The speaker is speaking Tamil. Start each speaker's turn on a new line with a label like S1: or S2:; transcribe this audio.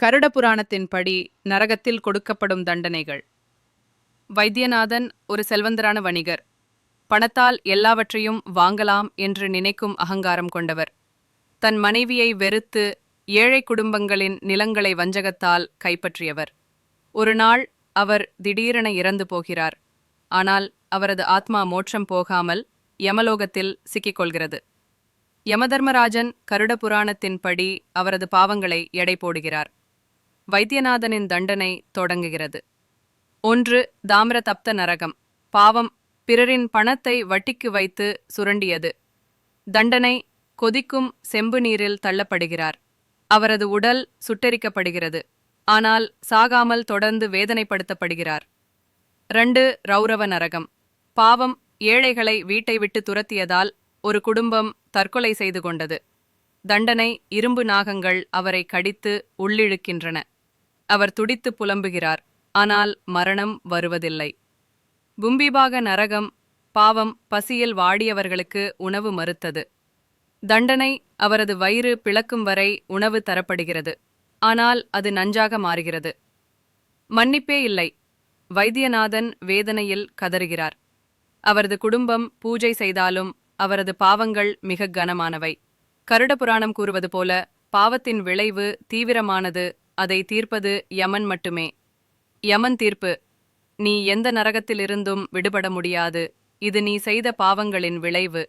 S1: கருட புராணத்தின்படி நரகத்தில் கொடுக்கப்படும் தண்டனைகள். வைத்தியநாதன் ஒரு செல்வந்தரான வணிகர். பணத்தால் எல்லாவற்றையும் வாங்கலாம் என்று நினைக்கும் அகங்காரம் கொண்டவர். தன் மனைவியை வெறுத்து ஏழை குடும்பங்களின் நிலங்களை வஞ்சகத்தால் கைப்பற்றியவர். ஒரு நாள் அவர் திடீரென இறந்து போகிறார். ஆனால் அவரது ஆத்மா மோட்சம் போகாமல் யமலோகத்தில் சிக்கிக்கொள்கிறது. யமதர்மராஜன் கருட புராணத்தின்படி அவரது பாவங்களை எடை போடுகிறார். வைத்தியநாதனின் தண்டனை தொடங்குகிறது. 1. தாமிர தப்த நரகம். பாவம், பிறரின் பணத்தை வட்டிக்கு வைத்து சுரண்டியது. தண்டனை, கொதிக்கும் செம்பு நீரில் தள்ளப்படுகிறார். அவரது உடல் சுட்டெரிக்கப்படுகிறது. ஆனால் சாகாமல் தொடர்ந்து வேதனைப்படுத்தப்படுகிறார். 2. ரௌரவ நரகம். பாவம், ஏழைகளை வீட்டை விட்டு துரத்தியதால் ஒரு குடும்பம் தற்கொலை செய்து கொண்டது. தண்டனை, இரும்பு நாகங்கள் அவரை கடித்து உள்ளிழுக்கின்றன. அவர் துடித்து புலம்புகிறார். ஆனால் மரணம் வருவதில்லை. பும்பிபாக நரகம். பாவம், பசியில் வாடியவர்களுக்கு உணவு மறுத்தது. தண்டனை, அவரது வயிறு பிளக்கும் வரை உணவு தரப்படுகிறது. ஆனால் அது நஞ்சாக மாறுகிறது. மன்னிப்பே இல்லை. வைத்தியநாதன் வேதனையில் கதறுகிறார். அவரது குடும்பம் பூஜை செய்தாலும் அவரது பாவங்கள் மிக கனமானவை. கருட புராணம் கூறுவது போல பாவத்தின் விளைவு தீவிரமானது. அதை தீர்ப்பது யமன் மட்டுமே. யமன் தீர்ப்பு: நீ எந்த நரகத்திலிருந்தும் விடுபட முடியாது. இது நீ செய்த பாவங்களின் விளைவு.